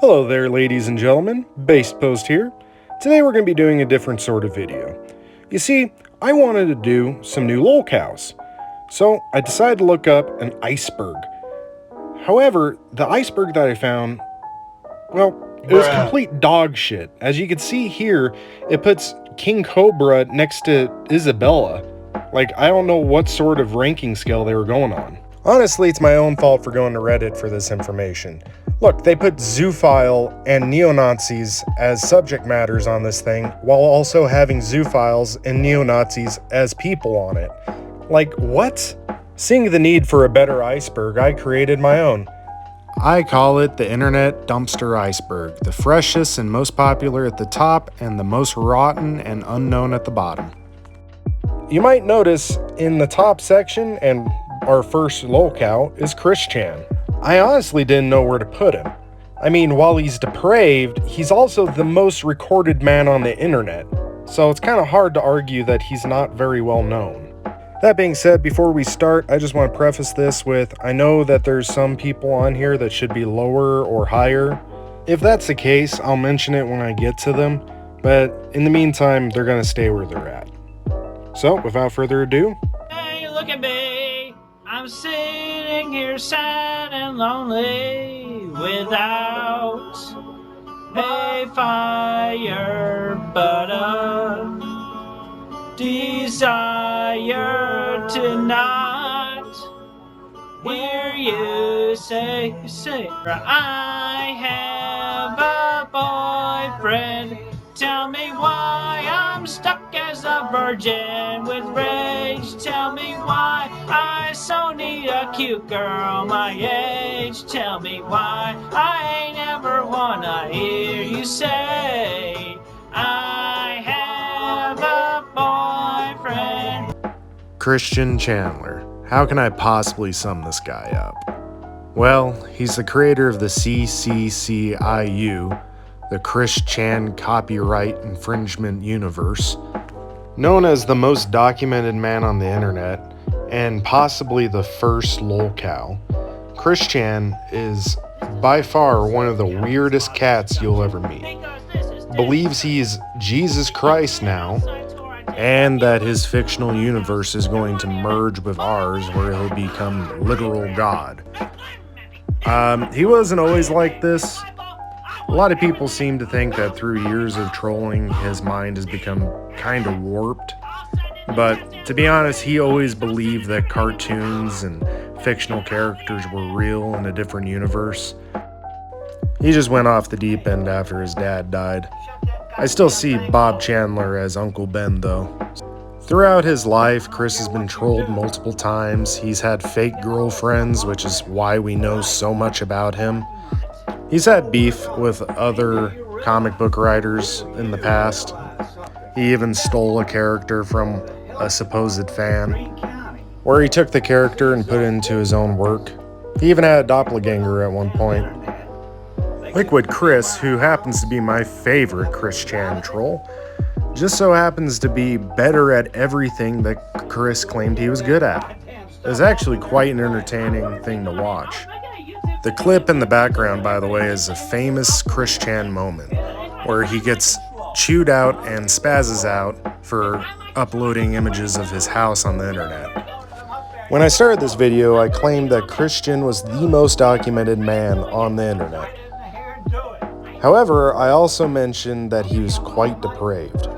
Hello there, ladies and gentlemen, Based Post here. Today we're going to be doing a different sort of video. You see, I wanted to do some new lolcows, so I decided to look up an iceberg. However, the iceberg that I found, well, it was complete dog shit. As you can see here, it puts King Cobra next to Isabella. Like, I don't know what sort of ranking scale they were going on. Honestly, it's my own fault for going to Reddit for this information. Look, they put zoophile and neo-Nazis as subject matters on this thing, while also having zoophiles and neo-Nazis as people on it. Like, what? Seeing the need for a better iceberg, I created my own. I call it the Internet Dumpster Iceberg, the freshest and most popular at the top, and the most rotten and unknown at the bottom. You might notice in the top section, and our first lolcow is Chris Chan. I honestly didn't know where to put him. I mean, while he's depraved, he's also the most recorded man on the internet, so it's kind of hard to argue that he's not very well known. That being said, before we start, I just want to preface this with, I know that there's some people on here that should be lower or higher. If that's the case, I'll mention it when I get to them, but in the meantime, they're going to stay where they're at. So, without further ado... Hey, look at me! I'm sitting here sad and lonely without a fire but a desire to not hear you say I have a boyfriend. Tell me why I'm stuck as a virgin with rage. Tell me why I so need a cute girl my age. Tell me why I ain't ever wanna hear you say I have a boyfriend. Christian Chandler. How can I possibly sum this guy up? Well, he's the creator of the CCCIU, the Chris Chan Copyright Infringement Universe, known as the most documented man on the internet, and possibly the first lolcow. Chris Chan is by far one of the weirdest cats you'll ever meet. Believes he's Jesus Christ now, and that his fictional universe is going to merge with ours where he'll become literal God. He wasn't always like this. A lot of people seem to think that through years of trolling, his mind has become kind of warped. But to be honest, he always believed that cartoons and fictional characters were real in a different universe. He just went off the deep end after his dad died. I still see Bob Chandler as Uncle Ben, though. Throughout his life, Chris has been trolled multiple times. He's had fake girlfriends, which is why we know so much about him. He's had beef with other comic book writers in the past. He even stole a character from a supposed fan, where he took the character and put it into his own work. He even had a doppelganger at one point. Liquid Chris, who happens to be my favorite Chris Chan troll, just so happens to be better at everything that Chris claimed he was good at. It was actually quite an entertaining thing to watch. The clip in the background, by the way, is a famous Chris Chan moment where he gets chewed out and spazzes out for uploading images of his house on the internet. When I started this video, I claimed that Christian was the most documented man on the internet. However, I also mentioned that he was quite depraved.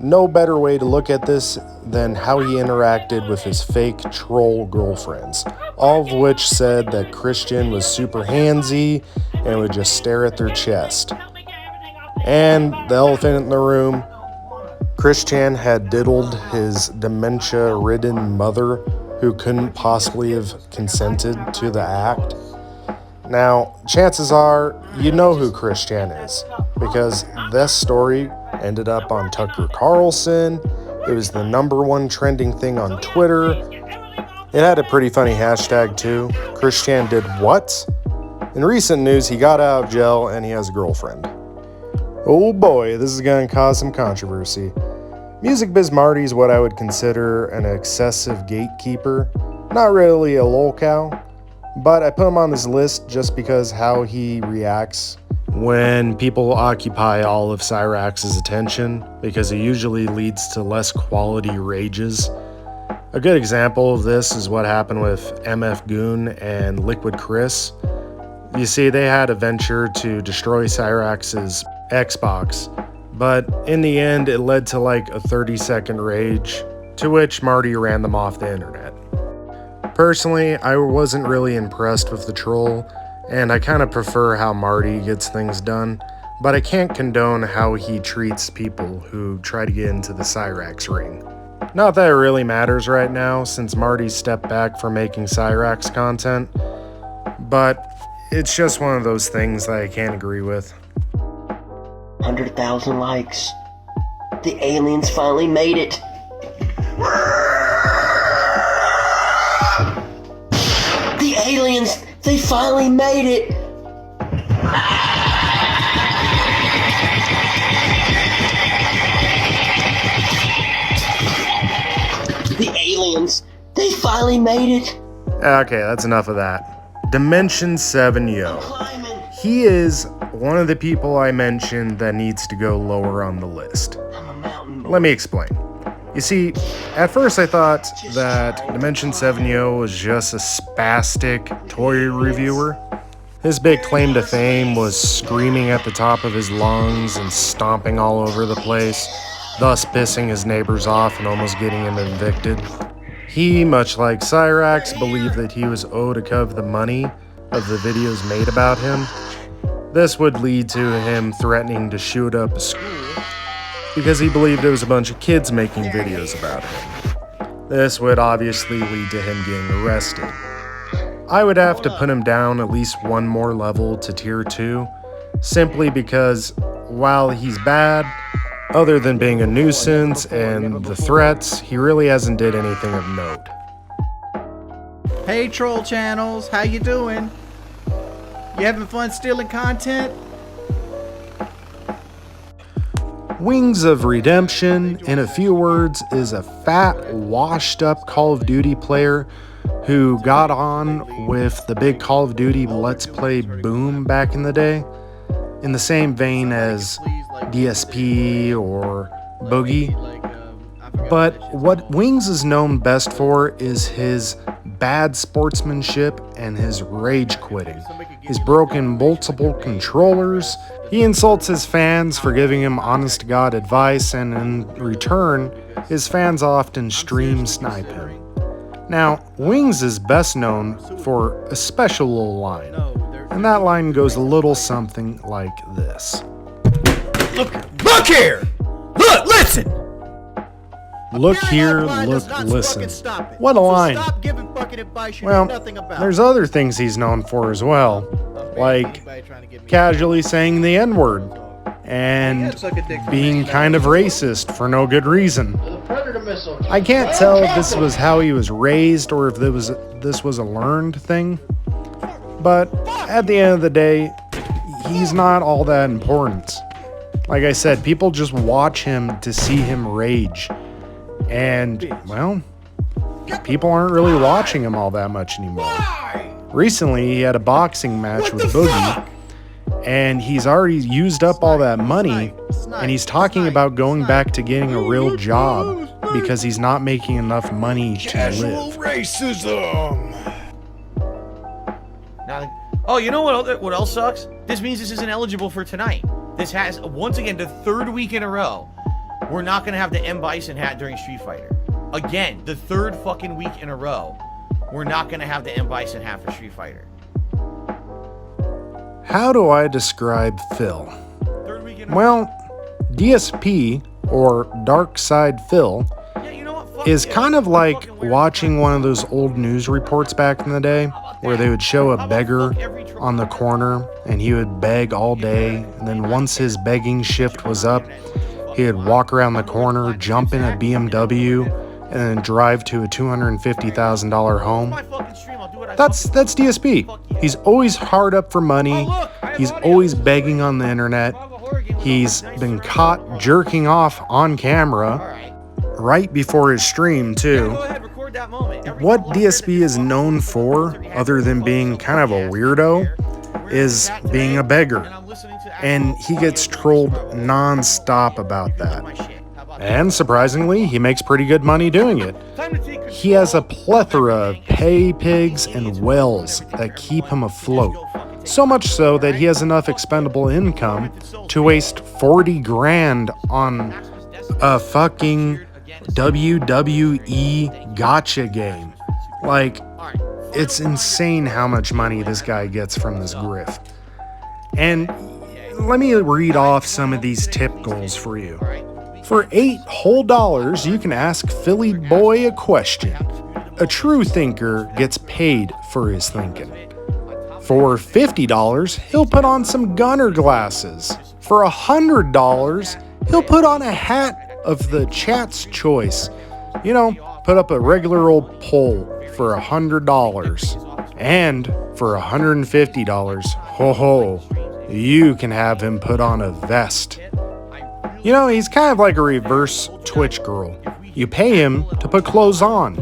No better way to look at this than how he interacted with his fake troll girlfriends, all of which said that Christian was super handsy and would just stare at their chest. And the elephant in the room, Chris Chan had diddled his dementia-ridden mother who couldn't possibly have consented to the act. Now, chances are you know who Chris Chan is, because this story ended up on Tucker Carlson. It was the #1 trending thing on Twitter. It had a pretty funny hashtag too. Chris Chan did what? In recent news, he got out of jail and he has a girlfriend. Oh boy, this is going to cause some controversy. Music Biz Marty is what I would consider an excessive gatekeeper. Not really a lolcow, but I put him on this list just because how he reacts when people occupy all of Cyrax's attention, because it usually leads to less quality rages. A good example of this is what happened with MF Goon and Liquid Chris. You see, they had a venture to destroy Cyrax's Xbox, but in the end it led to like a 30-second rage, to which Marty ran them off the internet. Personally, I wasn't really impressed with the troll, and I kind of prefer how Marty gets things done, but I can't condone how he treats people who try to get into the Cyrax ring. Not that it really matters right now, since Marty stepped back from making Cyrax content, but it's just one of those things that I can't agree with. 100,000 likes. The aliens finally made it. The aliens, they finally made it. The aliens, they finally made it. Okay, that's enough of that. Dimension 7 Yo. He is one of the people I mentioned that needs to go lower on the list. Let me explain. You see, at first I thought that Dimension 7 Yo was just a spastic toy reviewer. His big claim to fame was screaming at the top of his lungs and stomping all over the place, thus pissing his neighbors off and almost getting him evicted. He, much like Cyrax, believed that he was owed a cut of the money of the videos made about him. This would lead to him threatening to shoot up a school because he believed there was a bunch of kids making videos about him. This would obviously lead to him getting arrested. I would have to put him down at least one more level to tier 2, simply because while he's bad, other than being a nuisance and the threats, he really hasn't did anything of note. Hey troll channels, how you doing? You having fun stealing content? Wings of Redemption, in a few words, is a fat, washed-up Call of Duty player who got on with the big Call of Duty Let's Play boom back in the day, in the same vein as DSP or Boogie. But what Wings is known best for is his bad sportsmanship and his rage quitting. He's broken multiple controllers. He insults his fans for giving him honest-to-God advice, and in return, his fans often stream snipe him. Now, Wings is best known for a special little line, and that line goes a little something like this. Look here! Look, listen! Look here, look, listen. What a line. Well, there's other things he's known for as well, like casually saying the N-word and being kind of racist for no good reason. I can't tell if this was how he was raised or if this was a learned thing, but at the end of the day, he's not all that important. Like I said, people just watch him to see him rage. And, well, people aren't really watching him all that much anymore. Recently, he had a boxing match with Boogie, and he's already used up all that money, and he's talking about going back to getting a real job because he's not making enough money to live. Racism. Oh, you know what else sucks? This means this isn't eligible for tonight. This has, once again, the third week in a row, we're not going to have the M. Bison hat during Street Fighter. Again, the third fucking week in a row, we're not going to have the M. Bison hat for Street Fighter. How do I describe Phil? Well, DSP, or Dark Side Phil, is kind of like watching one of those old news reports back in the day where they would show a beggar on the corner and he would beg all day, and then once his begging shift was up, he would walk around the corner, jump in a BMW, and then drive to a $250,000 home. That's DSP. He's always hard up for money. He's always begging on the internet. He's been caught jerking off on camera right before his stream, too. What DSP is known for, other than being kind of a weirdo, is being a beggar. And he gets trolled non-stop about that. And surprisingly, he makes pretty good money doing it. He has a plethora of pay pigs and whales that keep him afloat. So much so that he has enough expendable income to waste 40 grand on a fucking WWE gotcha game. Like, it's insane how much money this guy gets from this grift. And let me read off some of these tip goals for you. For $8 whole, you can ask Philly Boy a question. A true thinker gets paid for his thinking. For $50, he'll put on some gunner glasses. For $100, he'll put on a hat of the chat's choice. You know, put up a regular old poll for $100. And for $150, ho ho, you can have him put on a vest. You know, he's kind of like a reverse Twitch girl. You pay him to put clothes on.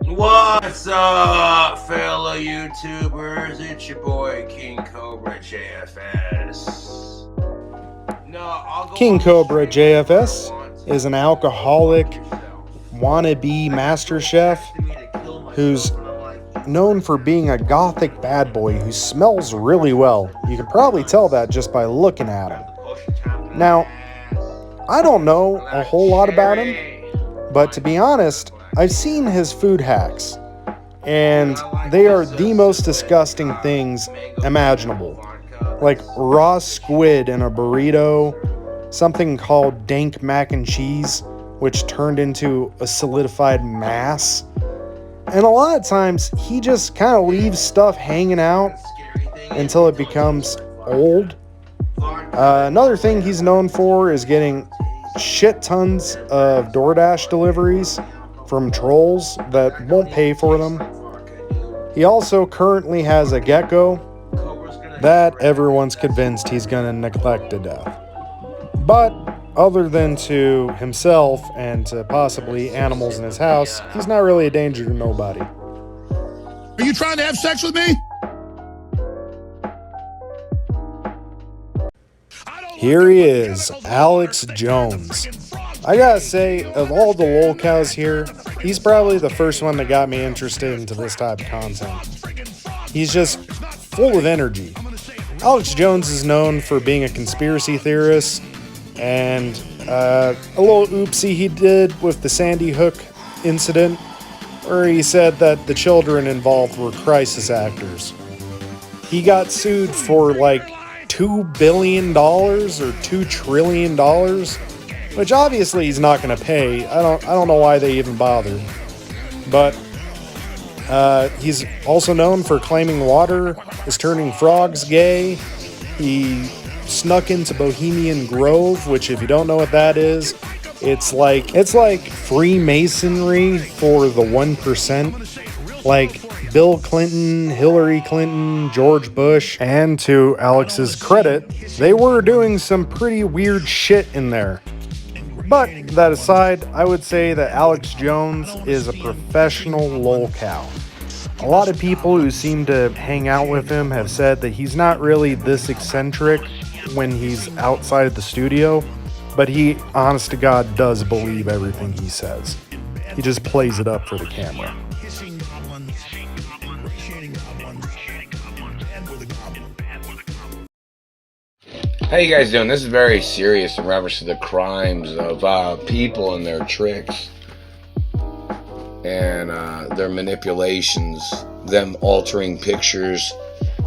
What's up, fellow YouTubers? It's your boy King Cobra JFS. King Cobra JFS is an alcoholic wannabe master chef who's known for being a gothic bad boy who smells really well. You can probably tell that just by looking at him. Now, I don't know a whole lot about him, but to be honest, I've seen his food hacks, and they are the most disgusting things imaginable. Like raw squid in a burrito, something called dank mac and cheese, which turned into a solidified mass. And a lot of times, he just kind of leaves stuff hanging out until it becomes old. Another thing he's known for is getting shit tons of DoorDash deliveries from trolls that won't pay for them. He also currently has a gecko that everyone's convinced he's gonna neglect to death. But other than to himself and to possibly animals in his house, he's not really a danger to nobody. Are you trying to have sex with me? Here he is, Alex Jones. I gotta say, of all the lolcows here, he's probably the first one that got me interested into this type of content. He's just full of energy. Alex Jones is known for being a conspiracy theorist, and a little oopsie he did with the Sandy Hook incident, where he said that the children involved were crisis actors. He got sued for like $2 billion or $2 trillion, which obviously he's not going to pay. I don't know why they even bothered. But he's also known for claiming water is turning frogs gay. He snuck into Bohemian Grove, which if you don't know what that is, it's like Freemasonry for the 1%. Like Bill Clinton, Hillary Clinton, George Bush, and to Alex's credit, they were doing some pretty weird shit in there. But that aside, I would say that Alex Jones is a professional lolcow. A lot of people who seem to hang out with him have said that he's not really this eccentric when he's outside of the studio, but he, honest to God, does believe everything he says. He just plays it up for the camera. How you guys doing? This is very serious in reference to the crimes of people and their tricks and their manipulations, them altering pictures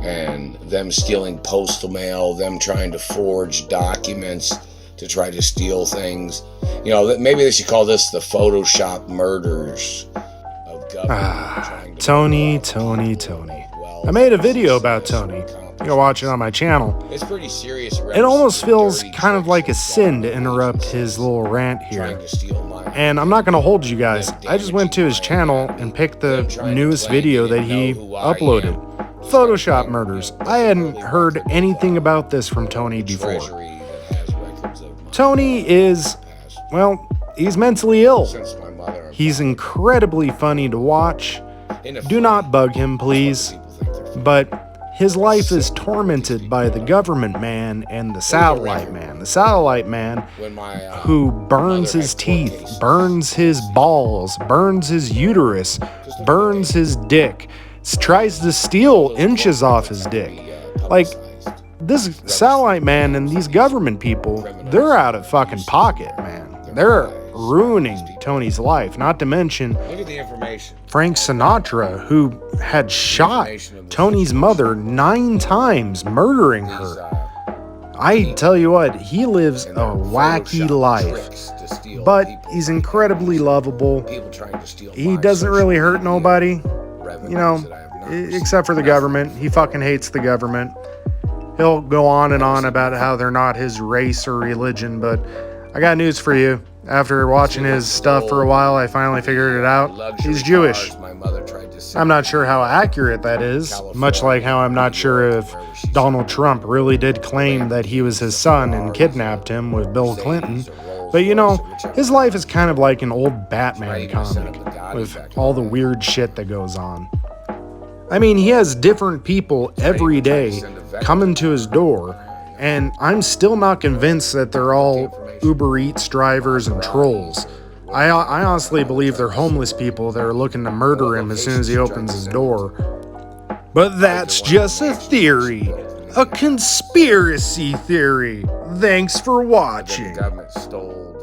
and them stealing postal mail, them trying to forge documents to try to steal things. You know, maybe they should call this the Photoshop murders of government. Tony. I made a video about Tony. You can watch it on my channel. It's pretty serious. It almost feels kind of like a sin to interrupt his little rant here. And I'm not going to hold you guys. I just went to his channel and picked the newest video that he uploaded. Photoshop murders. I hadn't heard anything about this from Tony before. Tony is, well, he's mentally ill. He's incredibly funny to watch. Do not bug him, please. But his life is tormented by the government man and the satellite man. The satellite man who burns his teeth, burns his balls, burns his uterus, burns his dick, tries to steal inches off his dick. Like, this satellite man and these government people, they're out of fucking pocket, man. They're ruining Tony's life. Not to mention Look at the information. Frank Sinatra, who had shot Tony's mother 9 times, murdering her. I tell you what, he lives a wacky life, but he's incredibly lovable. He doesn't really hurt nobody, you know, except for the government. He fucking hates the government. He'll go on and on about how they're not his race or religion, but I got news for you. After watching his stuff for a while, I finally figured it out. He's Jewish. I'm not sure how accurate that is, much like how I'm not sure if Donald Trump really did claim that he was his son and kidnapped him with Bill Clinton. But you know, his life is kind of like an old Batman comic, with all the weird shit that goes on. I mean, he has different people every day coming to his door, and I'm still not convinced that they're all Uber Eats drivers and trolls. I honestly believe they're homeless people that are looking to murder him as soon as he opens his door. But that's just a theory. A conspiracy theory. Thanks for watching. The government stole,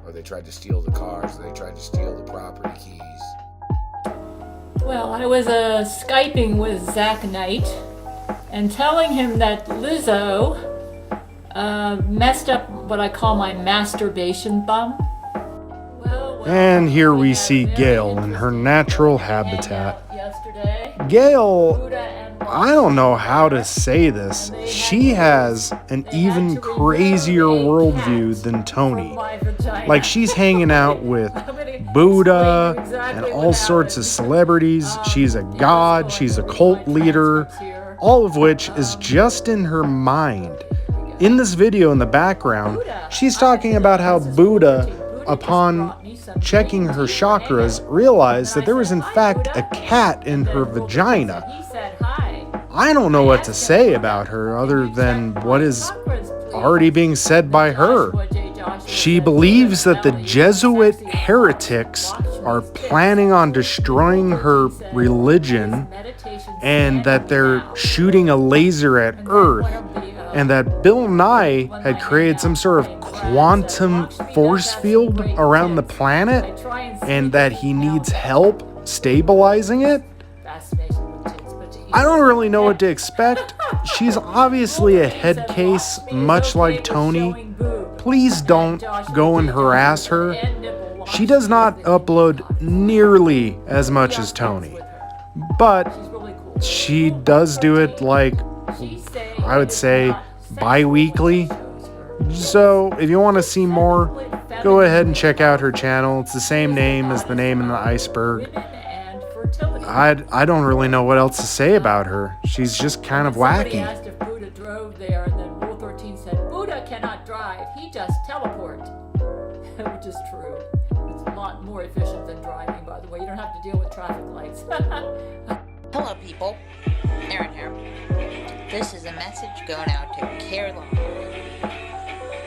or they tried to steal the cars, or they tried to steal the property keys. Well, I was Skyping with Zack Knight and telling him that Lizzo messed up what I call my masturbation thumb. And here we see Gail in her natural habitat. Gail, I don't know how to say this. She has an even crazier worldview than Tony. Like, she's hanging out with Buddha and all sorts of celebrities. She's a god, she's a cult leader, all of which is just in her mind. In this video in the background, she's talking about how Buddha, upon checking her chakras, realized that there was in fact a cat in her vagina. I don't know what to say about her other than what is already being said by her. She believes that the Jesuit heretics are planning on destroying her religion and that they're shooting a laser at Earth, and that Bill Nye had created some sort of quantum force field around the planet and that he needs help stabilizing it. I don't really know what to expect. She's obviously a head case, much like Tony. Please don't go and harass her. She does not upload nearly as much as Tony, but she does do it, like, I would say, bi-weekly. So if you want to see more, go ahead and check out her channel. It's the same name as the name in the Iceberg. I don't really know what else to say about her. She's just kind of wacky. Somebody asked if Buddha drove there, and then Rule 13 said, Buddha cannot drive, he just teleport. Which is true. It's a lot more efficient than driving, by the way. You don't have to deal with traffic lights. Hello, people. Aaron here. This is a message going out to Caroline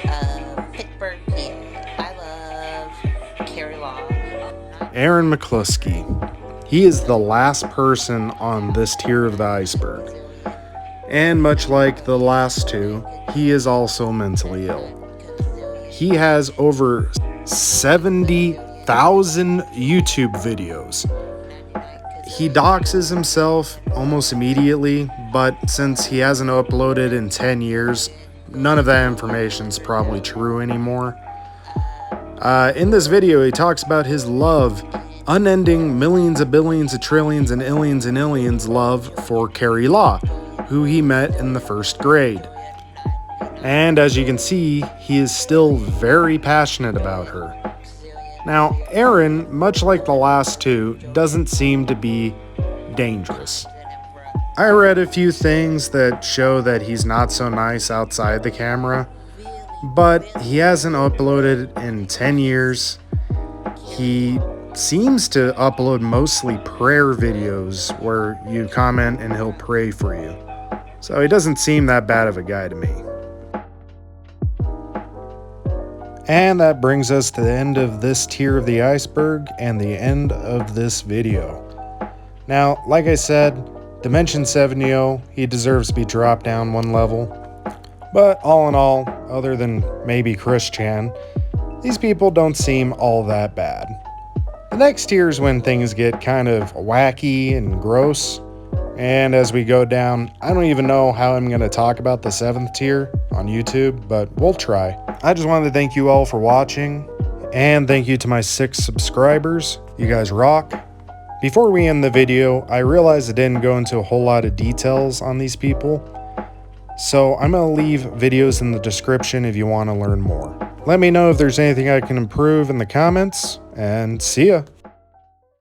of Pittsburgh, PA. I love Caroline. Aaron McCluskey. He is the last person on this tier of the iceberg. And much like the last two, he is also mentally ill. He has over 70,000 YouTube videos. He doxes himself almost immediately, but since he hasn't uploaded in 10 years, none of that information is probably true anymore. In this video, he talks about his love, unending millions of billions of trillions and illions love for Carrie Law, who he met in the first grade. And as you can see, he is still very passionate about her. Now, Aaron, much like the last two, doesn't seem to be dangerous. I read a few things that show that he's not so nice outside the camera, but he hasn't uploaded in 10 years. He seems to upload mostly prayer videos where you comment and he'll pray for you. So he doesn't seem that bad of a guy to me. And that brings us to the end of this tier of the iceberg and the end of this video. Now, like I said, Dimension 70, he deserves to be dropped down one level. But all in all, other than maybe Chris Chan, these people don't seem all that bad. The next tier is when things get kind of wacky and gross. And as we go down, I don't even know how I'm going to talk about the 7th tier on YouTube, but we'll try. I just wanted to thank you all for watching, and thank you to my 6 subscribers. You guys rock. Before we end the video, I realized I didn't go into a whole lot of details on these people, so I'm going to leave videos in the description if you want to learn more. Let me know if there's anything I can improve in the comments, and see ya!